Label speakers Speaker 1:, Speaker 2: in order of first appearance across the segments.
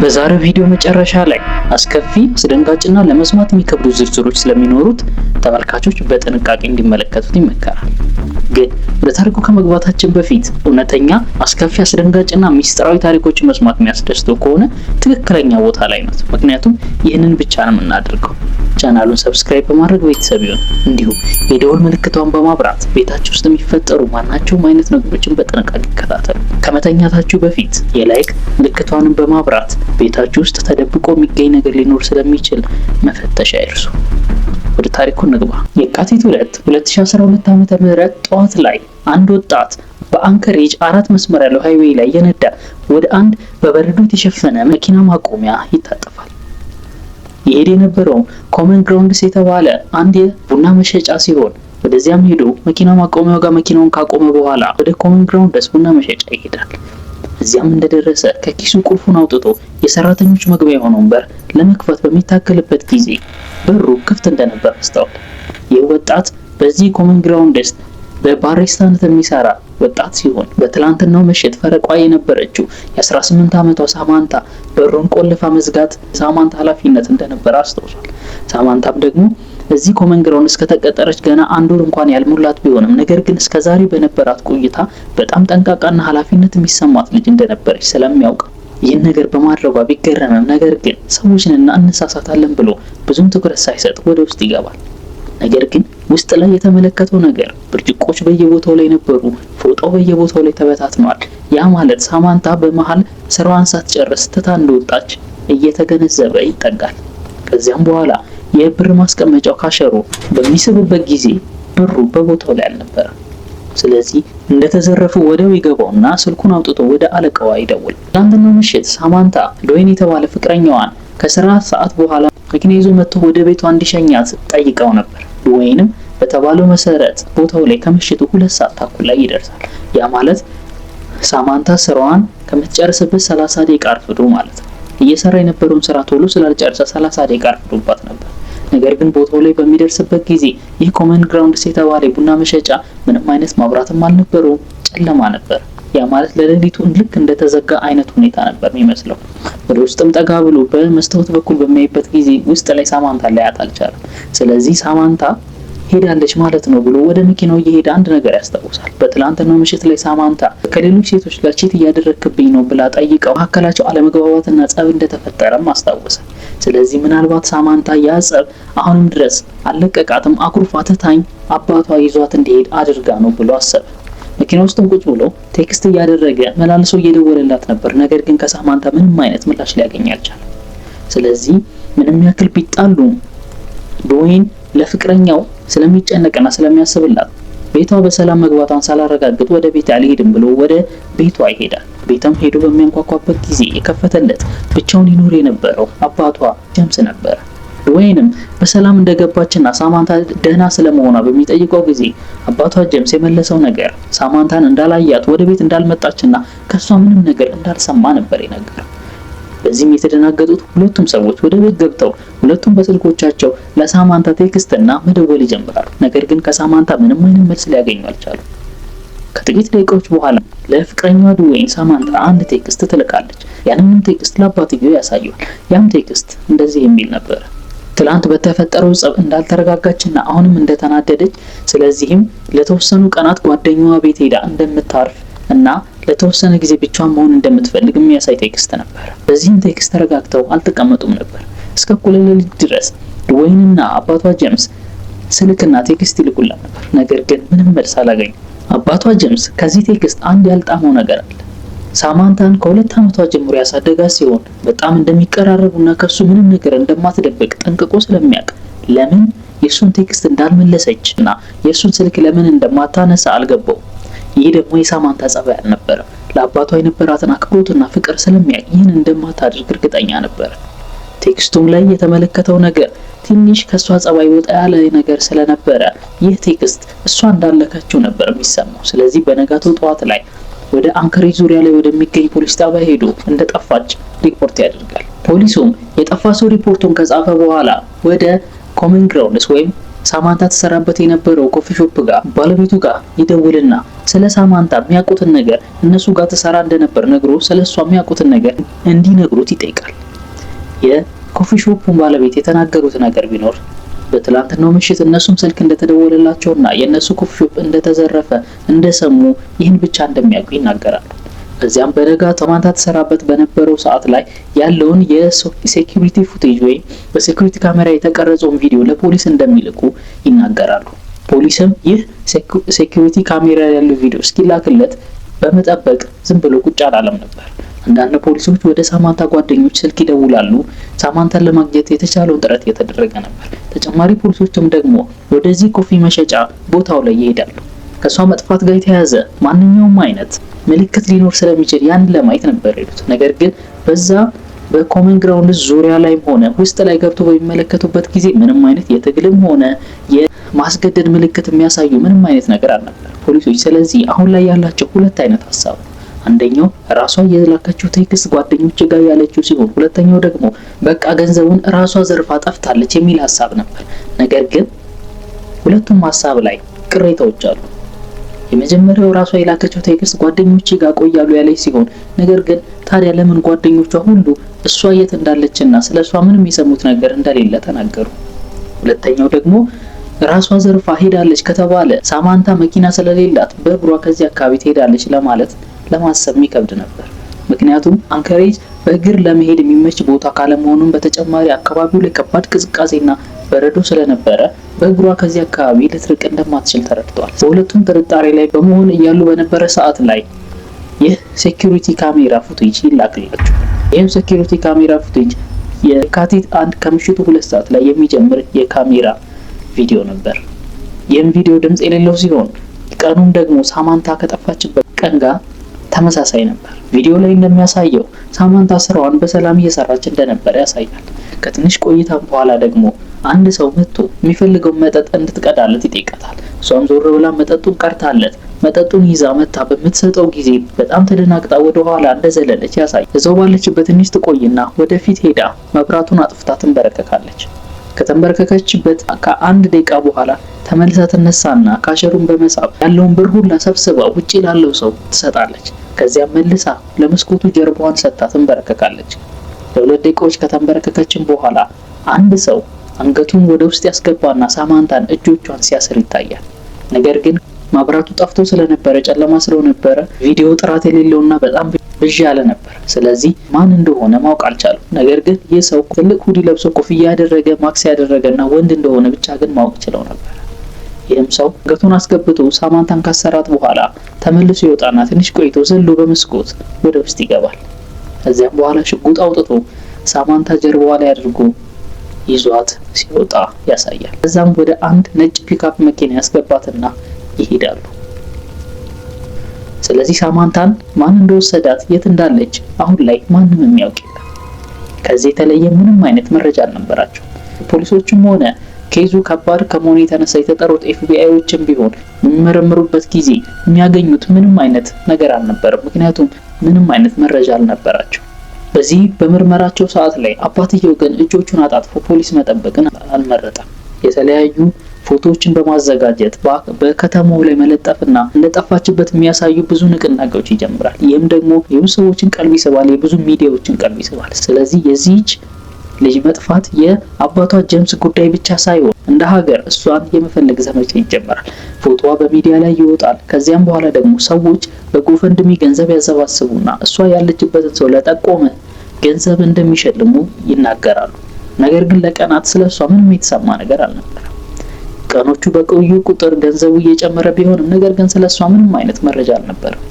Speaker 1: በዛሬው ቪዲዮ መጨረሻ ላይ አስከፊ አስደንጋጭና ለመስማት የሚከብዱ ዝርዝሮች ስለሚኖሩት ተመልካቾች በጥንቃቄ እንዲመለከቱት ይመከራል። ግን ወደ ታሪኩ ከመግባታችን በፊት እውነተኛ አስከፊ አስደንጋጭና ሚስጥራዊ ታሪኮችን መስማት የሚያስደስተው ከሆነ ትክክለኛ ቦታ ላይ ነው። ምክንያቱም ይህንን ብቻ ነው የምናደርገው። ቻናሉን ሰብስክራይብ በማድረግ ቤተሰብ ይሁን። እንዲሁም የደወል ምልክቷን በማብራት ቤታችሁ ውስጥ የሚፈጠሩ ማናቸውም አይነት ነገሮችን በጥንቃቄ ይከታተሉ። ከመተኛታችሁ በፊት የላይክ ምልክቷንም በማብራት ቤታችሁ ውስጥ ተደብቆ የሚገኝ ነገር ሊኖር ስለሚችል መፈተሽ አይርሱ። ወደ ታሪኩ እንግባ። የካቲት 2 2012 ዓ.ም ጠዋት ላይ አንድ ወጣት በአንከሬጅ 4 መስመር ያለው ሃይዌይ ላይ የነዳ ወደ አንድ በበረዶ የተሸፈነ መኪና ማቆሚያ ይታጠፋል። ይሄድ የነበረው ኮመን ግራውንድስ የተባለ አንድ የቡና መሸጫ ሲሆን ወደዚያም ሄዶ መኪና ማቆሚያው ጋር መኪናውን ካቆመ በኋላ ወደ ኮመን ግራውንድስ ቡና መሸጫ ይሄዳል። እዚያም እንደደረሰ ከኪሱ ቁልፉን አውጥቶ የሰራተኞች መግቢያ የሆነውን በር ለመክፈት በሚታገልበት ጊዜ በሩ ክፍት እንደነበር አስተዋለ። ይህ ወጣት በዚህ ኮመን ግራውንድስ በባሪስታነት የሚሰራ ወጣት ሲሆን በትላንትናው ምሽት ፈረቋ የነበረችው የ18 ዓመቷ ሳማንታ በሩን ቆልፋ መዝጋት ሳማንታ ኃላፊነት እንደነበር አስታውሷል። ሳማንታም ደግሞ እዚህ ኮመን ግራውንድስ ከተቀጠረች ገና አንድ ወር እንኳን ያልሞላት ቢሆንም ነገር ግን እስከዛሬ በነበራት ቆይታ በጣም ጠንቃቃና ኃላፊነት የሚሰማት ልጅ እንደነበረች ስለሚያውቅ ይህን ነገር በማድረጓ ቢገረምም ነገር ግን ሰዎችንና እንሳሳታለን ብሎ ብዙም ትኩረት ሳይሰጥ ወደ ውስጥ ይገባል። ነገር ግን ውስጥ ላይ የተመለከተው ነገር ብርጭቆች በየቦታው ላይ ነበሩ፣ ፎጣው በየቦታው ላይ ተበታትኗል። ያ ማለት ሳማንታ በመሃል ስራዋን ሳትጨርስ ትታ እንደወጣች እየተገነዘበ ይጠጋል። ከዚያም በኋላ የብር ማስቀመጫው ካሸሩ በሚስብበት ጊዜ ብሩ በቦታው ላይ አልነበረም። ስለዚህ እንደተዘረፉ ወደው ይገባውና ስልኩን አውጥቶ ወደ አለቃዋ ይደውላል። ትናንትናው ምሽት ሳማንታ ዶይን የተባለ ፍቅረኛዋን ከስራ ሰዓት በኋላ መኪና ይዞ መጥቶ ወደ ቤቷ እንዲሸኛት ጠይቀው ነበር። ዶይንም በተባለው መሰረት ቦታው ላይ ከምሽቱ 2 ሰዓት ተኩል ላይ ይደርሳል። ያ ማለት ሳማንታ ስራዋን ከምትጨርስበት 30 ደቂቃ አርፍዶ ማለት ነው። እየሰራ የነበረውን ስራ ቶሎ ስላልጨረሰ 30 ደቂቃ አርፍዶባት ነበር። ነገር ግን ቦታው ላይ በሚደርስበት ጊዜ ይህ ኮመን ግራውንድስ የተባለ ቡና መሸጫ ምንም አይነት ማብራትም አልነበረውም፣ ጨለማ ነበር። ያ ማለት ለሌሊቱ ልክ እንደተዘጋ አይነት ሁኔታ ነበር የሚመስለው። ወደ ውስጥም ጠጋ ብሎ በመስታወት በኩል በሚያይበት ጊዜ ውስጥ ላይ ሳማንታ ላያት አልቻለም። ስለዚህ ሳማንታ ሄዳለች ማለት ነው ብሎ ወደ መኪናው እየሄደ አንድ ነገር ያስታውሳል። በትላንትናው ምሽት ላይ ሳማንታ ከሌሎች ሴቶች ጋር ቺት እያደረክብኝ ነው ብላ ጠይቀው መካከላቸው አለመግባባትና ጸብ እንደተፈጠረም አስታወሰ። ስለዚህ ምናልባት ሳማንታ ያ ጸብ አሁንም ድረስ አለቀቃትም፣ አኩርፋ ትታኝ አባቷ ይዟት እንዲሄድ አድርጋ ነው ብሎ አሰበ። መኪና ውስጥ ቁጭ ብሎ ቴክስት እያደረገ መላልሶ እየደወለላት ነበር። ነገር ግን ከሳማንታ ምንም አይነት ምላሽ ሊያገኝ አልቻለም። ስለዚህ ምንም ያክል ቢጣሉ ዶይን ለፍቅረኛው ስለሚጨነቅና ስለሚያስብላት ቤቷ በሰላም መግባቷን ሳላረጋግጥ ወደ ቤት አልሄድም ብሎ ወደ ቤቷ ይሄዳል። ቤቷም ሄዶ በሚያንኳኳበት ጊዜ የከፈተለት ብቻውን ይኖር የነበረው አባቷ ጀምስ ነበር። ዶይንም በሰላም እንደገባችና ሳማንታ ደህና ስለመሆኗ በሚጠይቀው ጊዜ አባቷ ጀምስ የመለሰው ነገር ሳማንታን እንዳላያት ወደ ቤት እንዳልመጣችና ከሷ ምንም ነገር እንዳልሰማ ነበር የነገረው። በዚህም የተደናገጡት ሁለቱም ሰዎች ወደ ቤት ገብተው ሁለቱም በስልኮቻቸው ለሳማንታ ቴክስትና መደወል ይጀምራሉ። ነገር ግን ከሳማንታ ምንም አይነት መልስ ሊያገኙ አልቻሉም። ከጥቂት ደቂቃዎች በኋላ ለፍቅረኛዋ ዶይን ሳማንታ አንድ ቴክስት ትልካለች። ያንንም ቴክስት ለአባትየው ያሳየዋል። ያም ቴክስት እንደዚህ የሚል ነበር: ትላንት በተፈጠረው ጸብ እንዳልተረጋጋችና አሁንም እንደተናደደች፣ ስለዚህም ለተወሰኑ ቀናት ጓደኛዋ ቤት ሄዳ እንደምታርፍ እና ለተወሰነ ጊዜ ብቻዋን መሆን እንደምትፈልግ የሚያሳይ ቴክስት ነበር። በዚህም ቴክስት ተረጋግተው አልተቀመጡም ነበር። እስከ እኩለ ሌሊት ድረስ ዶይንና አባቷ ጀምስ ስልክና ቴክስት ይልኩላት ነበር። ነገር ግን ምንም መልስ አላገኙም። አባቷ ጀምስ ከዚህ ቴክስት አንድ ያልጣመው ነገር አለ። ሳማንታን ከ2 ዓመቷ ጀምሮ ያሳደጋት ሲሆን በጣም እንደሚቀራረቡና ከሱ ምንም ነገር እንደማትደብቅ ጠንቅቆ ስለሚያውቅ ለምን የሱን ቴክስት እንዳልመለሰችና የሱን ስልክ ለምን እንደማታነሳ አልገባው። ይህ ደግሞ የሳማንታ ጸባይ አልነበረም። ለአባቷ የነበራትን አክብሮትና ፍቅር ስለሚያውቅ ይህን እንደማታደርግ እርግጠኛ ነበር። ቴክስቱም ላይ የተመለከተው ነገር ትንሽ ከሷ ጸባይ ወጣ ያለ ነገር ስለነበረ ይህ ቴክስት እሷ እንዳለከችው ነበር የሚሰማው። ስለዚህ በነጋታው ጠዋት ላይ ወደ አንከሬጅ ዙሪያ ላይ ወደሚገኝ ፖሊስ ጣቢያ ሄዶ እንደጠፋች ሪፖርት ያደርጋል። ፖሊሱም የጠፋ ሰው ሪፖርቱን ከጻፈ በኋላ ወደ ኮመን ግራውንድስ ወይም ሳማንታ ተሰራበት የነበረው ኮፊ ሾፕ ጋር ባለቤቱ ጋር ይደውልና ስለ ሳማንታ የሚያውቁትን ነገር እነሱ ጋር ተሰራ እንደነበር ነግሮ ስለሷ የሚያውቁትን ነገር እንዲነግሩት ይጠይቃል። የኮፊ ሾፑን ባለቤት የተናገሩት ነገር ቢኖር በትላንትናው ምሽት እነሱም ስልክ እንደተደወለላቸውና የነሱ ኮፊ ሾፕ እንደተዘረፈ እንደሰሙ ይህን ብቻ እንደሚያውቁ ይናገራሉ። በዚያም በነጋ ሳማንታ ተሰራበት በነበረው ሰዓት ላይ ያለውን የሴኩሪቲ ፉቴጅ ወይም በሴኩሪቲ ካሜራ የተቀረጸውን ቪዲዮ ለፖሊስ እንደሚልኩ ይናገራሉ። ፖሊስም ይህ ሴኩሪቲ ካሜራ ያለው ቪዲዮ እስኪላክለት በመጠበቅ ዝም ብሎ ቁጭ አላለም ነበር። አንዳንድ ፖሊሶች ወደ ሳማንታ ጓደኞች ስልክ ይደውላሉ። ሳማንታን ለማግኘት የተቻለውን ጥረት እየተደረገ ነበር። ተጨማሪ ፖሊሶችም ደግሞ ወደዚህ ኮፊ መሸጫ ቦታው ላይ ይሄዳሉ። ከሷ መጥፋት ጋር የተያያዘ ማንኛውም አይነት ምልክት ሊኖር ስለሚችል ያን ለማየት ነበር የሄዱት። ነገር ግን በዛ በኮመን ግራውንድ ዙሪያ ላይም ሆነ ውስጥ ላይ ገብቶ በሚመለከቱበት ጊዜ ምንም አይነት የትግልም ሆነ የማስገደድ ምልክት የሚያሳዩ ምንም አይነት ነገር አልነበር ፖሊሶች። ስለዚህ አሁን ላይ ያላቸው ሁለት አይነት ሀሳብ ነው። አንደኛው ራሷ የላከችው ቴክስት ጓደኞች ጋር ያለችው ሲሆን፣ ሁለተኛው ደግሞ በቃ ገንዘቡን ራሷ ዘርፋ ጠፍታለች የሚል ሀሳብ ነበር። ነገር ግን ሁለቱም ሀሳብ ላይ ቅሬታዎች አሉ። የመጀመሪያው ራሷ የላከችው ቴክስት ጓደኞቼ ጋር ቆያሉ ያለች ሲሆን፣ ነገር ግን ታዲያ ለምን ጓደኞቿ ሁሉ እሷ የት እንዳለችና ስለሷ ምንም የሰሙት ነገር እንደሌለ ተናገሩ? ሁለተኛው ደግሞ ራሷ ዘርፋ ሄዳለች ከተባለ ሳማንታ መኪና ስለሌላት በእግሯ ከዚህ አካባቢ ትሄዳለች ለማለት ለማሰብ የሚከብድ ነበር። ምክንያቱም አንከሬጅ በእግር ለመሄድ የሚመች ቦታ ካለመሆኑም በተጨማሪ አካባቢው ላይ ከባድ ቅዝቃዜና በረዶ ስለነበረ በእግሯ ከዚህ አካባቢ ልትርቅ እንደማትችል ተረድቷል። በሁለቱም ጥርጣሬ ላይ በመሆን እያሉ በነበረ ሰዓት ላይ ይህ ሴኩሪቲ ካሜራ ፉቴጅ ይላክላቸው። ይህም ሴኩሪቲ ካሜራ ፉቴጅ የካቲት 1 ከምሽቱ 2 ሰዓት ላይ የሚጀምር የካሜራ ቪዲዮ ነበር። ይህም ቪዲዮ ድምጽ የሌለው ሲሆን ቀኑም ደግሞ ሳማንታ ከጠፋችበት ቀን ጋር ተመሳሳይ ነበር። ቪዲዮ ላይ እንደሚያሳየው ሳማንታ ስራዋን በሰላም እየሰራች እንደነበር ያሳያል። ከትንሽ ቆይታ በኋላ ደግሞ አንድ ሰው መጥቶ የሚፈልገው መጠጥ እንድትቀዳለት ይጠይቃታል። እሷም ዞር ብላ መጠጡን ቀርታለት መጠጡን ይዛ መታ በምትሰጠው ጊዜ በጣም ተደናግጣ ወደ ኋላ እንደዘለለች ያሳያል። እዛው ባለችበት ትንሽ ትቆይና ወደፊት ሄዳ መብራቱን አጥፍታ ትንበረከካለች። ከተንበረከከችበት ከአንድ ደቂቃ በኋላ ተመልሳ ትነሳና ካሸሩን በመሳብ ያለውን ብር ሁላ ሰብስባ ውጪ ላለው ሰው ትሰጣለች። ከዚያም መልሳ ለመስኮቱ ጀርባዋን ሰጥታ ትንበረከካለች። ለሁለት ደቂቃዎች ከተንበረከከችም በኋላ አንድ ሰው አንገቱን ወደ ውስጥ ያስገባና ሳማንታን እጆቿን ሲያስር ይታያል። ነገር ግን ማብራቱ ጠፍቶ ስለነበረ ጨለማ ስለነበረ ቪዲዮ ጥራት የሌለውና በጣም ብዥ ያለ ነበር። ስለዚህ ማን እንደሆነ ማወቅ አልቻሉም። ነገር ግን ይህ ሰው ትልቅ ሁዲ ለብሶ ኮፍያ ያደረገ ማክስ ያደረገና ወንድ እንደሆነ ብቻ ግን ማወቅ ችለው ነበር። ይህም ሰው አንገቱን አስገብቶ ሳማንታን ካሰራት በኋላ ተመልሶ ይወጣና ትንሽ ቆይቶ ዘሎ በመስኮት ወደ ውስጥ ይገባል። ከዚያም በኋላ ሽጉጥ አውጥቶ ሳማንታ ጀርባዋ ላይ አድርጎ ይዟት ሲወጣ ያሳያል። ከዛም ወደ አንድ ነጭ ፒክአፕ መኪና ያስገባትና ይሄዳሉ። ስለዚህ ሳማንታን ማን እንደወሰዳት የት እንዳለች አሁን ላይ ማንም የሚያውቅ የለም። ከዚህ የተለየ ምንም አይነት መረጃ አልነበራቸው። ፖሊሶችም ሆነ ኬዙ ከባድ ከመሆኑ የተነሳ የተጠሩት ኤፍቢአይዎችም ቢሆን የሚመረምሩበት ጊዜ የሚያገኙት ምንም አይነት ነገር አልነበረም። ምክንያቱም ምንም አይነት መረጃ አልነበራቸው። በዚህ በምርመራቸው ሰዓት ላይ አባትየው ግን እጆቹን አጣጥፎ ፖሊስ መጠበቅን አልመረጠም። የተለያዩ ፎቶዎችን በማዘጋጀት በከተማው ላይ መለጠፍና እንደጠፋችበት የሚያሳዩ ብዙ ንቅናቄዎች ይጀምራል። ይህም ደግሞ የብዙ ሰዎችን ቀልብ ይስባል፣ የብዙ ሚዲያዎችን ቀልብ ይስባል። ስለዚህ የዚህች ልጅ መጥፋት የአባቷ ጄምስ ጉዳይ ብቻ ሳይሆን እንደ ሀገር እሷን የመፈለግ ዘመቻ ይጀምራል። ፎቶዋ በሚዲያ ላይ ይወጣል። ከዚያም በኋላ ደግሞ ሰዎች በጎፈንድሚ ገንዘብ ያሰባስቡና እሷ ያለችበትን ሰው ለጠቆመ ገንዘብ እንደሚሸልሙ ይናገራሉ። ነገር ግን ለቀናት ስለሷ ምንም የተሰማ ነገር አልነበረም። ቀኖቹ በቆዩ ቁጥር ገንዘቡ እየጨመረ ቢሆንም ነገር ግን ስለሷ ምንም አይነት መረጃ አልነበረም።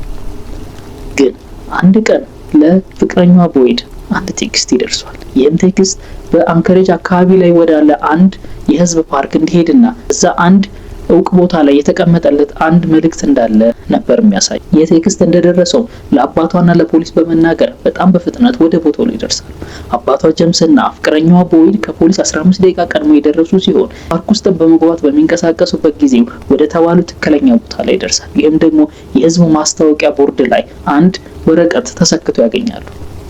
Speaker 1: ግን አንድ ቀን ለፍቅረኛዋ ቦይድ አንድ ቴክስት ይደርሷል። ይህም ቴክስት በአንከሬጅ አካባቢ ላይ ወዳለ አንድ የህዝብ ፓርክ እንዲሄድና እዛ አንድ እውቅ ቦታ ላይ የተቀመጠለት አንድ መልእክት እንዳለ ነበር የሚያሳይ። ይህ ቴክስት እንደደረሰው ለአባቷና ለፖሊስ በመናገር በጣም በፍጥነት ወደ ቦታው ላይ ይደርሳል። አባቷ ጀምስና ፍቅረኛዋ ቦይድ ከፖሊስ 15 ደቂቃ ቀድሞ የደረሱ ሲሆን ፓርክ ውስጥ በመግባት በሚንቀሳቀሱበት ጊዜ ወደ ተባሉ ትክክለኛ ቦታ ላይ ይደርሳል። ይህም ደግሞ የህዝቡ ማስታወቂያ ቦርድ ላይ አንድ ወረቀት ተሰክቶ ያገኛሉ።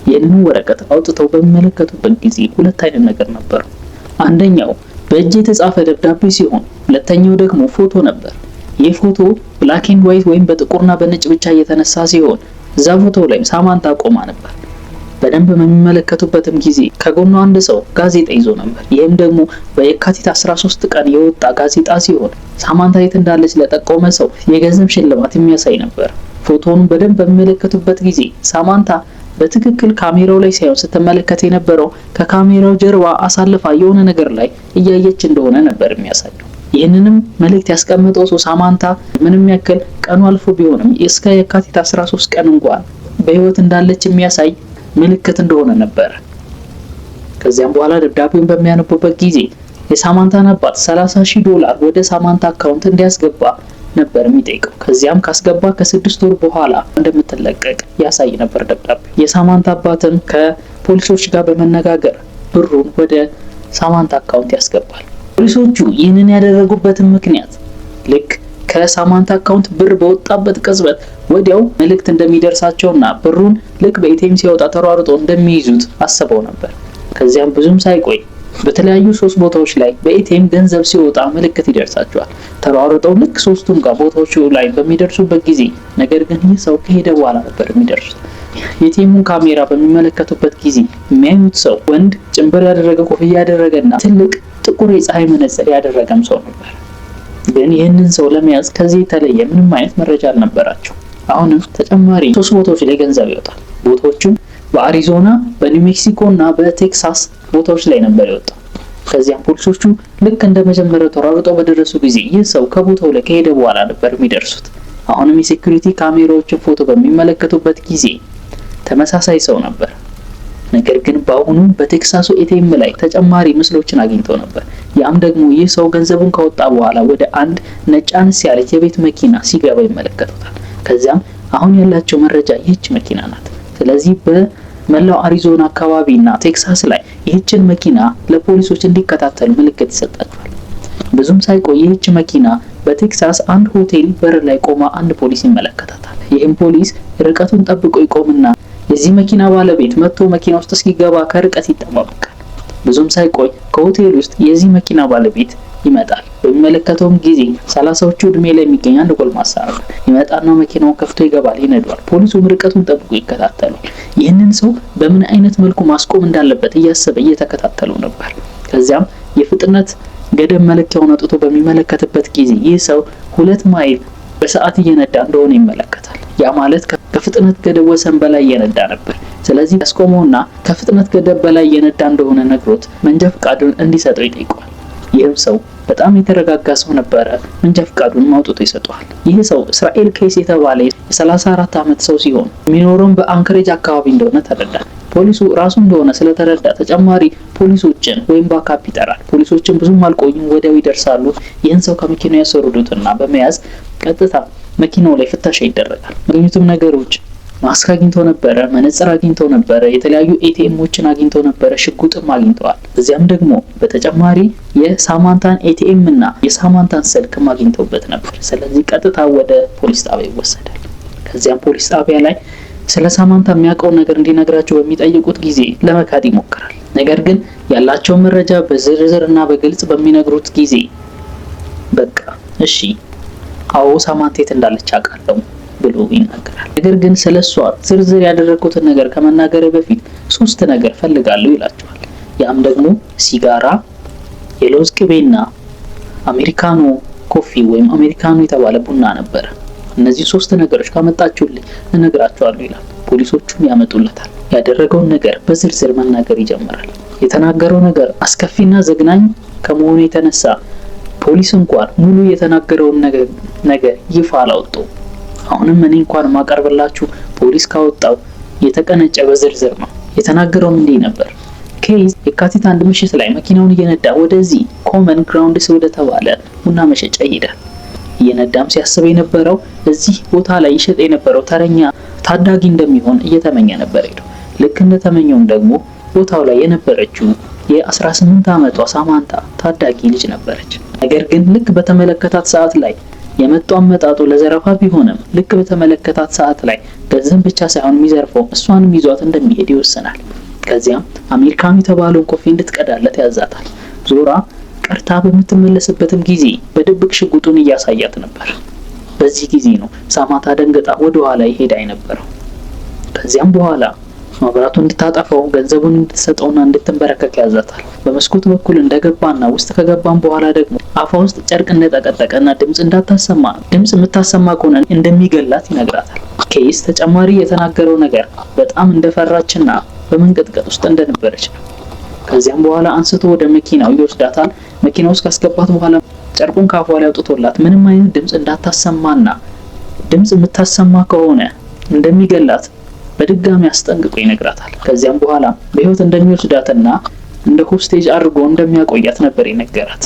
Speaker 1: ይህንን ወረቀት አውጥተው በሚመለከቱበት ጊዜ ሁለት አይነት ነገር ነበሩ። አንደኛው በእጅ የተጻፈ ደብዳቤ ሲሆን ሁለተኛው ደግሞ ፎቶ ነበር። ይህ ፎቶ ብላክ ኤንድ ዋይት ወይም በጥቁርና በነጭ ብቻ እየተነሳ ሲሆን እዛ ፎቶ ላይ ሳማንታ ቆማ ነበር። በደንብ በሚመለከቱበትም ጊዜ ከጎኗ አንድ ሰው ጋዜጣ ይዞ ነበር። ይህም ደግሞ በየካቲት 13 ቀን የወጣ ጋዜጣ ሲሆን ሳማንታ የት እንዳለች ለጠቆመ ሰው የገንዘብ ሽልማት የሚያሳይ ነበር። ፎቶውን በደንብ በሚመለከቱበት ጊዜ ሳማንታ በትክክል ካሜራው ላይ ሳይሆን ስትመለከት የነበረው ከካሜራው ጀርባ አሳልፋ የሆነ ነገር ላይ እያየች እንደሆነ ነበር የሚያሳየው። ይህንንም መልእክት ያስቀመጠው ሰው ሳማንታ ምንም ያክል ቀኑ አልፎ ቢሆንም እስከ የካቲት 13 ቀን እንኳን በህይወት እንዳለች የሚያሳይ ምልክት እንደሆነ ነበር። ከዚያም በኋላ ደብዳቤውን በሚያነቡበት ጊዜ የሳማንታን አባት $30,000 ወደ ሳማንታ አካውንት እንዲያስገባ ነበር የሚጠይቀው። ከዚያም ካስገባ ከ6 ወር በኋላ እንደምትለቀቅ ያሳይ ነበር ደብዳቤው። የሳማንታ አባትም ከፖሊሶች ጋር በመነጋገር ብሩን ወደ ሳማንታ አካውንት ያስገባል። ፖሊሶቹ ይህንን ያደረጉበትን ምክንያት ልክ ከሳማንታ አካውንት ብር በወጣበት ቅጽበት ወዲያው መልእክት እንደሚደርሳቸውና ብሩን ልክ በኤቲኤም ሲወጣ ተሯርጦ እንደሚይዙት አስበው ነበር። ከዚያም ብዙም ሳይቆይ በተለያዩ 3 ቦታዎች ላይ በኤቲኤም ገንዘብ ሲወጣ ምልክት ይደርሳቸዋል። ተሯርጠው ልክ 3ቱም ጋር ቦታዎቹ ላይ በሚደርሱበት ጊዜ ነገር ግን ይህ ሰው ከሄደ በኋላ ነበር የሚደርሱት። የኤቲኤሙን ካሜራ በሚመለከቱበት ጊዜ የሚያዩት ሰው ወንድ ጭንብል ያደረገ ኮፍያ ያደረገና ትልቅ ጥቁር የፀሐይ መነጽር ያደረገም ሰው ነበር። ግን ይህንን ሰው ለመያዝ ከዚህ የተለየ ምንም አይነት መረጃ አልነበራቸው። አሁንም ተጨማሪ 3 ቦታዎች ላይ ገንዘብ ይወጣል። ቦታዎቹም በአሪዞና፣ በኒው ሜክሲኮ እና በቴክሳስ ቦታዎች ላይ ነበር የወጣው። ከዚያም ፖሊሶቹ ልክ እንደ መጀመሪያው ተሯርጠው በደረሱ ጊዜ ይህ ሰው ከቦታው ላይ ከሄደ በኋላ ነበር የሚደርሱት። አሁንም የሴኩሪቲ ካሜራዎችን ፎቶ በሚመለከቱበት ጊዜ ተመሳሳይ ሰው ነበር። ነገር ግን በአሁኑ በቴክሳሱ ኤቲኤም ላይ ተጨማሪ ምስሎችን አግኝተው ነበር። ያም ደግሞ ይህ ሰው ገንዘቡን ካወጣ በኋላ ወደ አንድ ነጭ አነስ ያለች የቤት መኪና ሲገባ ይመለከቱታል። ከዚያም አሁን ያላቸው መረጃ ይህች መኪና ናት። ስለዚህ በመላው አሪዞና አካባቢና ቴክሳስ ላይ ይህችን መኪና ለፖሊሶች እንዲከታተሉ ምልክት ይሰጣቸዋል። ብዙም ሳይቆይ ይህች መኪና በቴክሳስ አንድ ሆቴል በር ላይ ቆማ አንድ ፖሊስ ይመለከታታል። ይህም ፖሊስ ርቀቱን ጠብቆ ይቆምና የዚህ መኪና ባለቤት መጥቶ መኪና ውስጥ እስኪገባ ከርቀት ይጠባበቃል። ብዙም ሳይቆይ ከሆቴል ውስጥ የዚህ መኪና ባለቤት ይመጣል። በሚመለከተውም ጊዜ 30ዎቹ እድሜ ላይ የሚገኝ አንድ ጎልማሳ ነበር። ይመጣና መኪናውን ከፍቶ ይገባል፣ ይነዷል። ፖሊሱም ርቀቱን ጠብቆ ይከታተላል። ይህንን ሰው በምን አይነት መልኩ ማስቆም እንዳለበት እያሰበ እየተከታተለው ነበር። ከዚያም የፍጥነት ገደብ መለኪያውን አውጥቶ በሚመለከትበት ጊዜ ይህ ሰው 2 ማይል በሰዓት እየነዳ እንደሆነ ይመለከታል። ያ ማለት ከፍጥነት ገደብ ወሰን በላይ እየነዳ ነበር። ስለዚህ ያስቆመውና ከፍጥነት ገደብ በላይ እየነዳ እንደሆነ ነግሮት መንጃ ፈቃዱን እንዲሰጠው ይጠይቀዋል። ይህም ሰው በጣም የተረጋጋ ሰው ነበረ። መንጃ ፈቃዱን አውጥቶ ይሰጠዋል። ይህ ሰው እስራኤል ኬስ የተባለ የ34 ዓመት ሰው ሲሆን የሚኖረው በአንከሬጅ አካባቢ እንደሆነ ተረዳ። ፖሊሱ ራሱ እንደሆነ ስለተረዳ ተጨማሪ ፖሊሶችን ወይም ባካፕ ይጠራል። ፖሊሶችን ብዙም አልቆዩም፣ ወዲያው ይደርሳሉ። ይህን ሰው ከመኪናው ያስወርዱትና በመያዝ ቀጥታ መኪናው ላይ ፍተሻ ይደረጋል። ያገኙትም ነገሮች ማስክ አግኝቶ ነበረ፣ መነጽር አግኝቶ ነበረ፣ የተለያዩ ኤቲኤሞችን አግኝቶ ነበረ፣ ሽጉጥም አግኝተዋል። እዚያም ደግሞ በተጨማሪ የሳማንታን ኤቲኤም እና የሳማንታን ስልክም አግኝተውበት ነበር። ስለዚህ ቀጥታ ወደ ፖሊስ ጣቢያ ይወሰዳል። ከዚያም ፖሊስ ጣቢያ ላይ ስለ ሳማንታ የሚያውቀው ነገር እንዲነግራቸው በሚጠይቁት ጊዜ ለመካድ ይሞክራል። ነገር ግን ያላቸው መረጃ በዝርዝር እና በግልጽ በሚነግሩት ጊዜ በቃ እሺ አዎ ሳማንታ የት እንዳለች አውቃለሁ ብሎ ይናገራል። ነገር ግን ስለሷ ዝርዝር ያደረኩትን ነገር ከመናገር በፊት 3 ነገር ፈልጋለሁ ይላቸዋል። ያም ደግሞ ሲጋራ፣ የለውዝ ቅቤና አሜሪካኖ ኮፊ ወይም አሜሪካኖ የተባለ ቡና ነበር። እነዚህ 3 ነገሮች ካመጣችሁልኝ እነግራችኋለሁ ይላል። ፖሊሶቹም ያመጡለታል። ያደረገውን ነገር በዝርዝር መናገር ይጀምራል። የተናገረው ነገር አስከፊና ዘግናኝ ከመሆኑ የተነሳ ፖሊስ እንኳን ሙሉ የተናገረውን ነገር ይፋ አላወጣው። አሁንም እኔ እንኳን ማቀርብላችሁ ፖሊስ ካወጣው የተቀነጨበ ዝርዝር ነው። የተናገረው እንዲህ ነበር። ኬዝ የካቲት 1 ምሽት ላይ መኪናውን እየነዳ ወደዚህ ኮመን ግራውንድስ ወደ ተባለ ቡና መሸጫ ይሄዳል። እየነዳም ሲያስብ የነበረው እዚህ ቦታ ላይ ይሸጥ የነበረው ተረኛ ታዳጊ እንደሚሆን እየተመኘ ነበር ሄዶ። ልክ እንደተመኘውም ደግሞ ቦታው ላይ የነበረችው የ18 ዓመቷ ሳማንታ ታዳጊ ልጅ ነበረች። ነገር ግን ልክ በተመለከታት ሰዓት ላይ የመጣው አመጣጡ ለዘረፋ ቢሆንም ልክ በተመለከታት ሰዓት ላይ ገንዘብ ብቻ ሳይሆን የሚዘርፈው እሷንም ይዟት እንደሚሄድ ይወሰናል። ከዚያም አሜሪካኑ የተባለውን ኮፊ እንድትቀዳለት ያዛታል። ዞራ ቀርታ በምትመለስበትም ጊዜ በድብቅ ሽጉጡን እያሳያት ነበር። በዚህ ጊዜ ነው ሳማንታ ደንግጣ ወደ ኋላ ይሄዳ የነበረው። ከዚያም በኋላ መብራቱ እንድታጠፋው ገንዘቡን እንድትሰጠውና እንድትንበረከክ ያዛታል። በመስኮት በኩል እንደገባና ውስጥ ከገባም በኋላ ደግሞ አፏ ውስጥ ጨርቅ እንደጠቀጠቀና ድምጽ እንዳታሰማ፣ ድምጽ የምታሰማ ከሆነ እንደሚገላት ይነግራታል። ኬይስ ተጨማሪ የተናገረው ነገር በጣም እንደፈራችና በመንቀጥቀጥ ውስጥ እንደነበረች ነው። ከዚያም በኋላ አንስቶ ወደ መኪናው ይወስዳታል። መኪና ውስጥ ካስገባት በኋላ ጨርቁን ካፏ ላይ አውጥቶላት ምንም አይነት ድምጽ እንዳታሰማና ድምጽ የምታሰማ ከሆነ እንደሚገላት በድጋሚ አስጠንቅቆ ይነግራታል። ከዚያም በኋላ በህይወት እንደሚወስዳትና እንደ ሆስቴጅ አድርጎ እንደሚያቆያት ነበር የነገራት።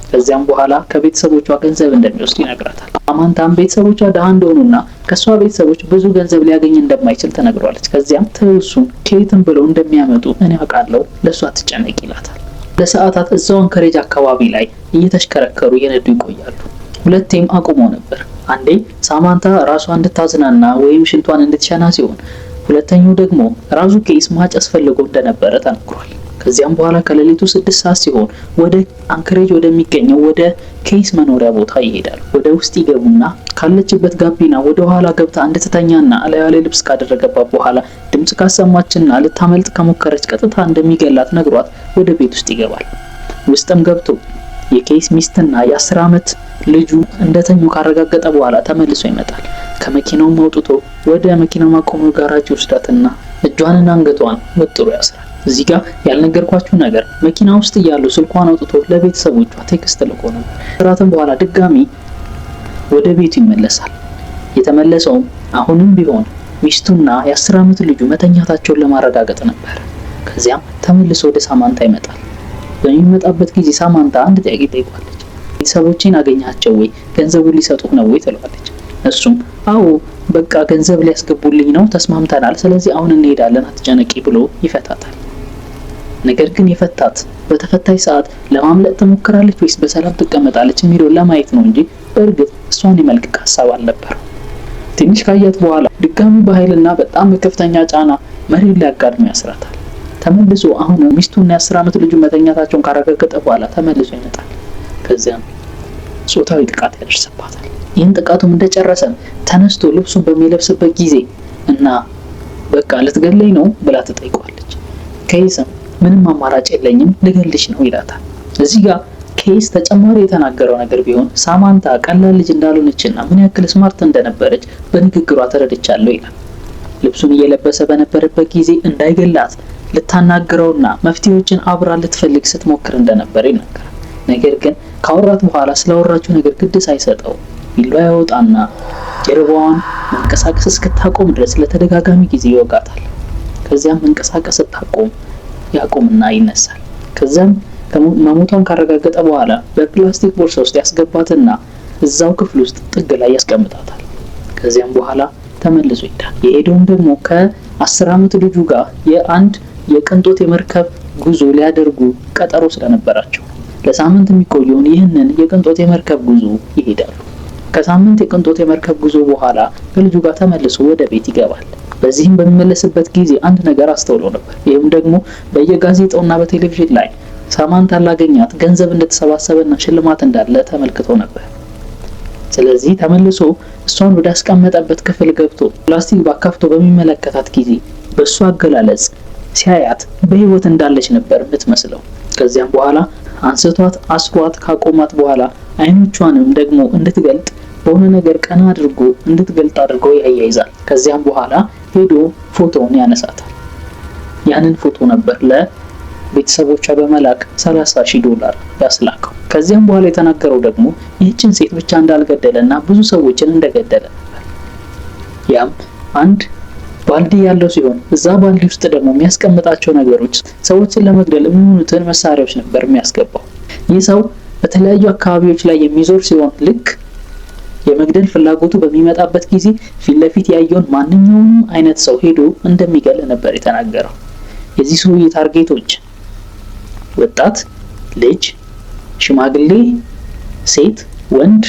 Speaker 1: ከዚያም በኋላ ከቤተሰቦቿ ገንዘብ እንደሚወስድ ይነግራታል። ሳማንታም ቤተሰቦቿ ደሃ እንደሆኑና ከሷ ቤተሰቦች ብዙ ገንዘብ ሊያገኝ እንደማይችል ተነግሯለች። ከዚያም ትውሱን ከየትም ብለው እንደሚያመጡ እኔ አውቃለሁ፣ ለሷ አትጨነቂ ይላታል። ለሰዓታት እዛው አንከሬጅ አካባቢ ላይ እየተሽከረከሩ እየነዱ ይቆያሉ። ሁለቴም አቁሞ ነበር። አንዴ ሳማንታ ራሷ እንድታዝናና ወይም ሽንቷን እንድትሸና ሲሆን፣ ሁለተኛው ደግሞ ራሱ ኬይስ ማጨስ ፈልጎ እንደነበረ ተነግሯል። ከዚያም በኋላ ከሌሊቱ 6 ሰዓት ሲሆን ወደ አንከሬጅ ወደሚገኘው ወደ ኬይስ መኖሪያ ቦታ ይሄዳል። ወደ ውስጥ ይገቡና ካለችበት ጋቢና ወደ ኋላ ገብታ እንድትተኛና አለያ ላይ ልብስ ካደረገባት በኋላ ድምጽ ካሰማችና ልታመልጥ ከሞከረች ቀጥታ እንደሚገላት ነግሯት ወደ ቤት ውስጥ ይገባል። ውስጥም ገብቶ የኬይስ ሚስትና የ10 ዓመት ልጁ እንደተኙ ካረጋገጠ በኋላ ተመልሶ ይመጣል። ከመኪናው አውጥቶ ወደ መኪና ማቆሚያ ጋራጅ ወስዳትና እጇንና አንገቷን ወጥሮ ያስራል። እዚህ ጋር ያልነገርኳችሁ ነገር መኪና ውስጥ እያሉ ስልኳን አውጥቶ ለቤተሰቦቿ ቴክስት ልኮ ነበር። ከራትም በኋላ ድጋሚ ወደ ቤቱ ይመለሳል። የተመለሰውም አሁንም ቢሆን ሚስቱና የ10 ዓመት ልጁ መተኛታቸውን ለማረጋገጥ ነበር። ከዚያም ተመልሶ ወደ ሳማንታ ይመጣል። በሚመጣበት ጊዜ ሳማንታ አንድ ጥያቄ ጠይቋለች። ቤተሰቦቼን አገኛቸው ወይ? ገንዘቡን ሊሰጡህ ነው ወይ ትለዋለች። እሱም አዎ በቃ ገንዘብ ሊያስገቡልኝ ነው፣ ተስማምተናል፣ ስለዚህ አሁን እንሄዳለን፣ አትጨነቂ ብሎ ይፈታታል። ነገር ግን የፈታት በተፈታይ ሰዓት ለማምለጥ ትሞክራለች ወይስ በሰላም ትቀመጣለች የሚለውን ለማየት ነው እንጂ በእርግጥ እሷን የመልቀቅ ሀሳብ አልነበረው። ትንሽ ካያት በኋላ ድጋሚ በኃይልና በጣም በከፍተኛ ጫና መሬት ላይ አጋድሞ ያስራታል። ተመልሶ አሁን ሚስቱና የ10 ዓመት ልጁ መተኛታቸውን ካረጋገጠ በኋላ ተመልሶ ይመጣል። ከዚያም ጾታዊ ጥቃት ያደርስባታል። ይህን ጥቃቱም እንደጨረሰ ተነስቶ ልብሱን በሚለብስበት ጊዜ እና በቃ ልትገለኝ ነው ብላ ትጠይቋለች። ኬይስም ምንም አማራጭ የለኝም ልገልሽ ነው ይላታል። እዚህ ጋር ኬይስ ተጨማሪ የተናገረው ነገር ቢሆን ሳማንታ ቀላል ልጅ እንዳልሆነችና ምን ያክል ስማርት እንደነበረች በንግግሯ ተረድቻለሁ ይላል። ልብሱን እየለበሰ በነበረበት ጊዜ እንዳይገላት ልታናግረውና መፍትሄዎችን አብራ ልትፈልግ ስትሞክር እንደነበር ይናገራል። ነገር ግን ካወራት በኋላ ስላወራችው ነገር ግድ ሳይሰጠው ቢላዋ ያወጣና ጀርባዋን መንቀሳቀስ እስክታቆም ድረስ ለተደጋጋሚ ጊዜ ይወጋታል። ከዚያም መንቀሳቀስ ስታቆም ያቆምና ይነሳል። ከዚያም መሞቷን ካረጋገጠ በኋላ በፕላስቲክ ቦርሳ ውስጥ ያስገባትና እዛው ክፍል ውስጥ ጥግ ላይ ያስቀምጣታል። ከዚያም በኋላ ተመልሶ ይሄዳል። የሄደውም ደግሞ ከ10 ዓመት ልጁ ጋር የአንድ የቅንጦት የመርከብ ጉዞ ሊያደርጉ ቀጠሮ ስለነበራቸው ለሳምንት የሚቆየውን ይህንን የቅንጦት የመርከብ ጉዞ ይሄዳሉ። ከሳምንት የቅንጦት የመርከብ ጉዞ በኋላ ከልጁ ጋር ተመልሶ ወደ ቤት ይገባል። በዚህም በሚመለስበት ጊዜ አንድ ነገር አስተውሎ ነበር። ይህም ደግሞ በየጋዜጣውና በቴሌቪዥን ላይ ሳማንታ ላገኛት ገንዘብ እንደተሰባሰበና ሽልማት እንዳለ ተመልክቶ ነበር። ስለዚህ ተመልሶ እሷን ወደ አስቀመጠበት ክፍል ገብቶ ፕላስቲክ ባካፍቶ በሚመለከታት ጊዜ በእሱ አገላለጽ ሲያያት በህይወት እንዳለች ነበር የምትመስለው። ከዚያም በኋላ አንስቷት አስሯት ካቆማት በኋላ አይኖቿንም ደግሞ እንድትገልጥ በሆነ ነገር ቀና አድርጎ እንድትገልጥ አድርጎ ያያይዛል። ከዚያም በኋላ ሄዶ ፎቶውን ያነሳታል። ያንን ፎቶ ነበር ለቤተሰቦቿ በመላክ $30,000 ያስላከው። ከዚያም በኋላ የተናገረው ደግሞ ይህችን ሴት ብቻ እንዳልገደለና ብዙ ሰዎችን እንደገደለ ነበር። ያም አንድ ባልዲ ያለው ሲሆን እዛ ባልዲ ውስጥ ደግሞ የሚያስቀምጣቸው ነገሮች ሰዎችን ለመግደል የሚሆኑትን መሳሪያዎች ነበር የሚያስገባው። ይህ ሰው በተለያዩ አካባቢዎች ላይ የሚዞር ሲሆን ልክ የመግደል ፍላጎቱ በሚመጣበት ጊዜ ፊት ለፊት ያየውን ማንኛውንም አይነት ሰው ሄዶ እንደሚገል ነበር የተናገረው። የዚህ ሰውዬ ታርጌቶች ወጣት፣ ልጅ፣ ሽማግሌ፣ ሴት፣ ወንድ፣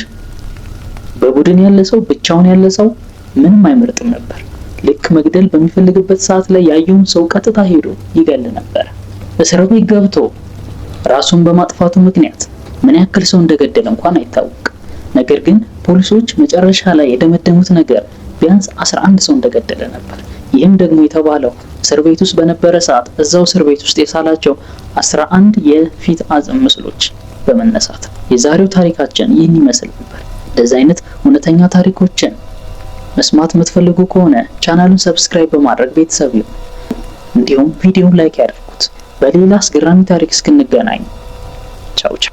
Speaker 1: በቡድን ያለ ሰው፣ ብቻውን ያለ ሰው ምንም አይመርጥም ነበር። ልክ መግደል በሚፈልግበት ሰዓት ላይ ያየውን ሰው ቀጥታ ሄዶ ይገል ነበር። እስር ቤት ገብቶ ራሱን በማጥፋቱ ምክንያት ምን ያክል ሰው እንደገደለ እንኳን አይታወቅም። ነገር ግን ፖሊሶች መጨረሻ ላይ የደመደሙት ነገር ቢያንስ 11 ሰው እንደገደለ ነበር። ይህም ደግሞ የተባለው እስር ቤት ውስጥ በነበረ ሰዓት እዛው እስር ቤት ውስጥ የሳላቸው 11 የፊት አጽም ምስሎች በመነሳት የዛሬው ታሪካችን ይህን ይመስል ነበር። እንደዚህ አይነት እውነተኛ ታሪኮችን መስማት የምትፈልጉ ከሆነ ቻናሉን ሰብስክራይብ በማድረግ ቤተሰብ ይሁኑ። እንዲሁም ቪዲዮውን ላይክ ያድርጉት። በሌላ አስገራሚ ታሪክ እስክንገናኝ ቻው ቻው።